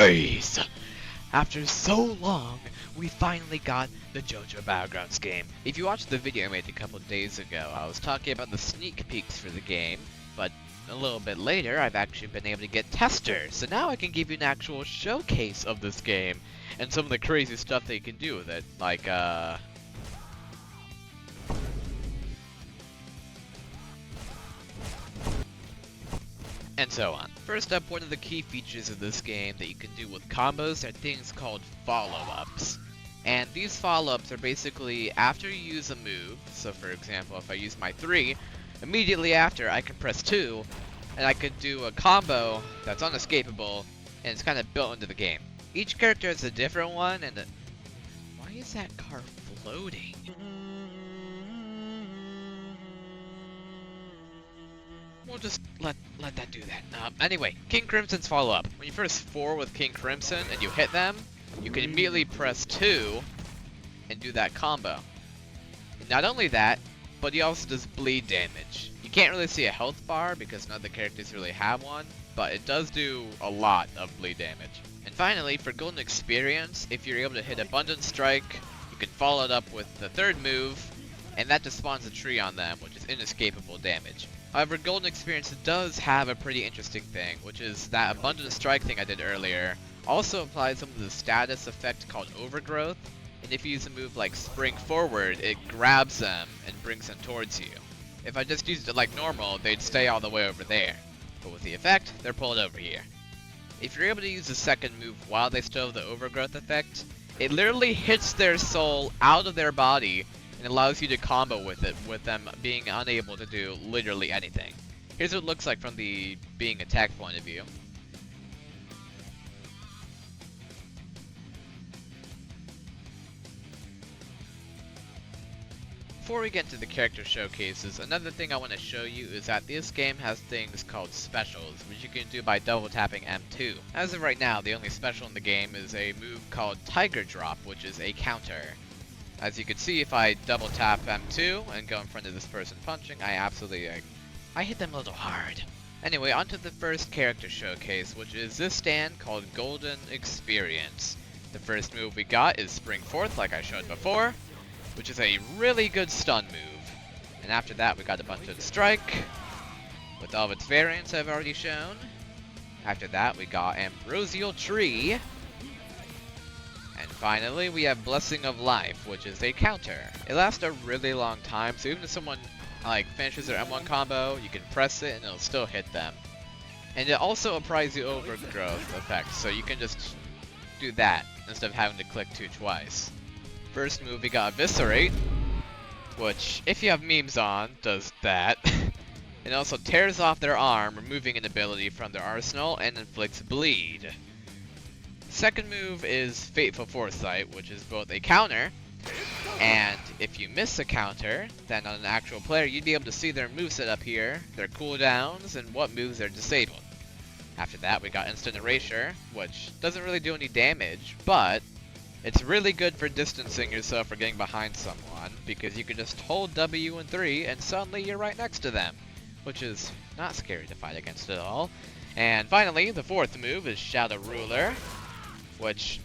boys! After so long, we finally got the JOJO Battlegrounds game. If you watched the video I made a couple days ago, I was talking about the sneak peeks for the game, but a little bit later, I've actually been able to get testers. So now I can give you an actual showcase of this game, and some of the crazy stuff that you can do with it, like, and so on. First up, one of the key features of this game that you can do with combos are things called follow-ups. And these follow-ups are basically after you use a move, so for example, if I use my 3, immediately after I can press 2, and I could do a combo that's unescapable, and it's kind of built into the game. Each character has a different one, and why is that car floating? We'll just let that do that. Anyway, King Crimson's follow-up. When you first 4 with King Crimson and you hit them, you can immediately press 2 and do that combo. And not only that, but he also does bleed damage. You can't really see a health bar because none of the characters really have one, but it does do a lot of bleed damage. And finally, for golden experience, if you're able to hit Abundant Strike, you can follow it up with the 3rd move, and that just spawns a tree on them, which is inescapable damage. However, golden experience does have a pretty interesting thing, which is that Abundant Strike thing I did earlier also applies some of the status effect called Overgrowth, and if you use a move like Spring Forward, it grabs them and brings them towards you. If I just used it like normal, they'd stay all the way over there, but with the effect, they're pulled over here. If you're able to use the 2nd move while they still have the Overgrowth effect, it literally hits their soul out of their body and allows you to combo with it, with them being unable to do literally anything. Here's what it looks like from the being attacked point of view. Before we get into the character showcases, another thing I want to show you is that this game has things called specials, which you can do by double tapping M2. As of right now, the only special in the game is a move called Tiger Drop, which is a counter. As you can see, if I double tap M2 and go in front of this person punching, I hit them a little hard. Anyway, onto the first character showcase, which is this stand called Golden Experience. The first move we got is Spring Forth, like I showed before, which is a really good stun move. And after that, we got Abundant Strike, with all of its variants I've already shown. After that, we got Ambrosial Tree. And finally, we have Blessing of Life, which is a counter. It lasts a really long time, so even if someone finishes their M1 combo, you can press it and it'll still hit them. And it also applies the Overgrowth effect, so you can just do that instead of having to click 2 twice. First move, we got Eviscerate, which, if you have memes on, does that. It also tears off their arm, removing an ability from their arsenal, and inflicts bleed. Second move is Fateful Foresight, which is both a counter, and if you miss a counter, then on an actual player, you'd be able to see their moveset up here, their cooldowns, and what moves they're disabled. After that, we got Instant Erasure, which doesn't really do any damage, but it's really good for distancing yourself or getting behind someone, because you can just hold W and 3 and suddenly you're right next to them, which is not scary to fight against at all. And finally, the 4th move is Shadow Ruler, which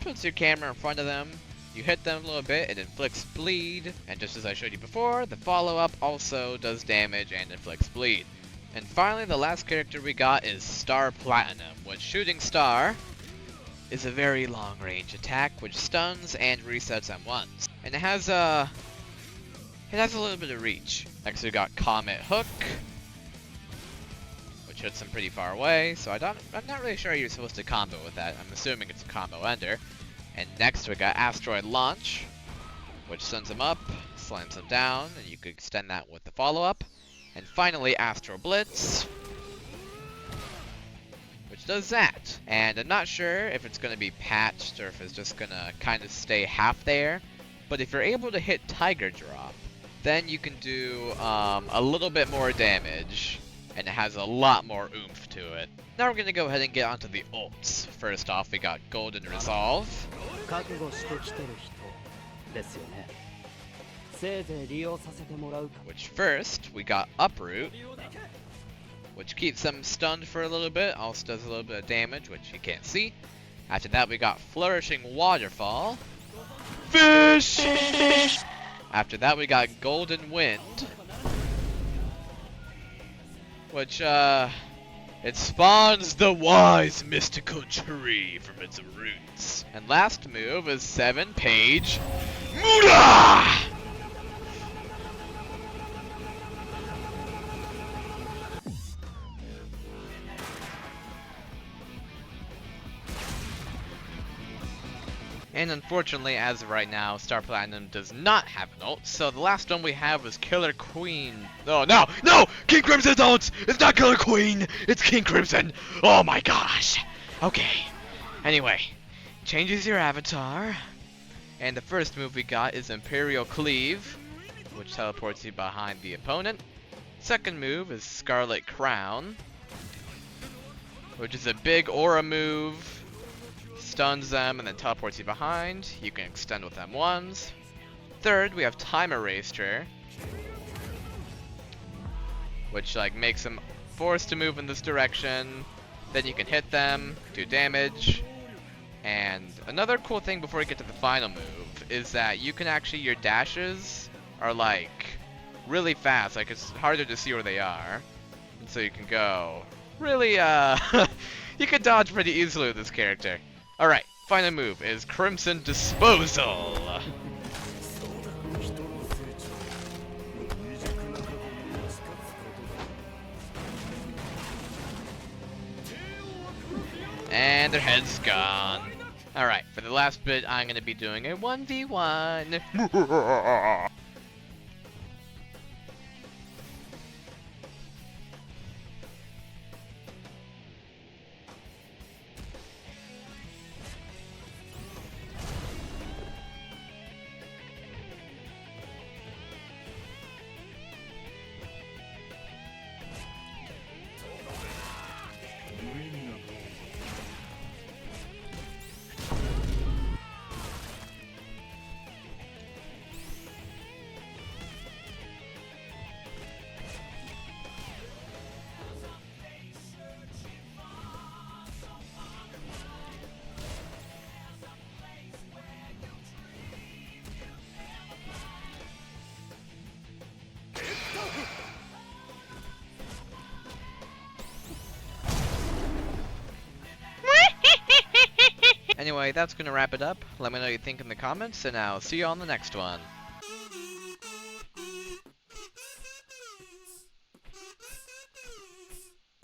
puts your camera in front of them, you hit them a little bit, it inflicts bleed, and just as I showed you before, the follow-up also does damage and inflicts bleed. And finally, the last character we got is Star Platinum, which Shooting Star is a very long-range attack which stuns and resets M1s. And it has a little bit of reach. Next we got Comet Hook, which hits them pretty far away, so I'm not really sure you're supposed to combo with that. I'm assuming it's a combo ender. And next we got Asteroid Launch, which sends them up, slams them down, and you could extend that with the follow-up. And finally, Astro Blitz, which does that. And I'm not sure if it's going to be patched or if it's just going to kind of stay half there. But if you're able to hit Tiger Drop, then you can do a little bit more damage, and it has a lot more oomph to it. Now we're going to go ahead and get onto the ults. First off, we got Golden Resolve, which first, we got Uproot, which keeps them stunned for a little bit, also does a little bit of damage, which you can't see. After that, we got Flourishing Waterfall. Fish! After that, we got Golden Wind. Which, it spawns the wise mystical tree from its roots. And last move is 7-page Muda! And unfortunately, as of right now, Star Platinum does not have an ult, so the last one we have was Killer Queen. Oh, no! No! King Crimson's ult! It's not Killer Queen! It's King Crimson! Oh my gosh! Okay. Anyway, changes your avatar. And the first move we got is Imperial Cleave, which teleports you behind the opponent. Second move is Scarlet Crown, which is a big aura move. Stuns them and then teleports you behind. You can extend with M1s. Third, we have Time Eraser, which like makes them forced to move in this direction. Then you can hit them, do damage. And another cool thing before we get to the final move is that you can actually, your dashes are like really fast. Like it's harder to see where they are. And so you can go really, you can dodge pretty easily with this character. Alright, final move is Crimson Disposal. And their head's gone. Alright, for the last bit, I'm going to be doing a 1v1. Anyway, that's gonna wrap it up. Let me know what you think in the comments, and I'll see you on the next one.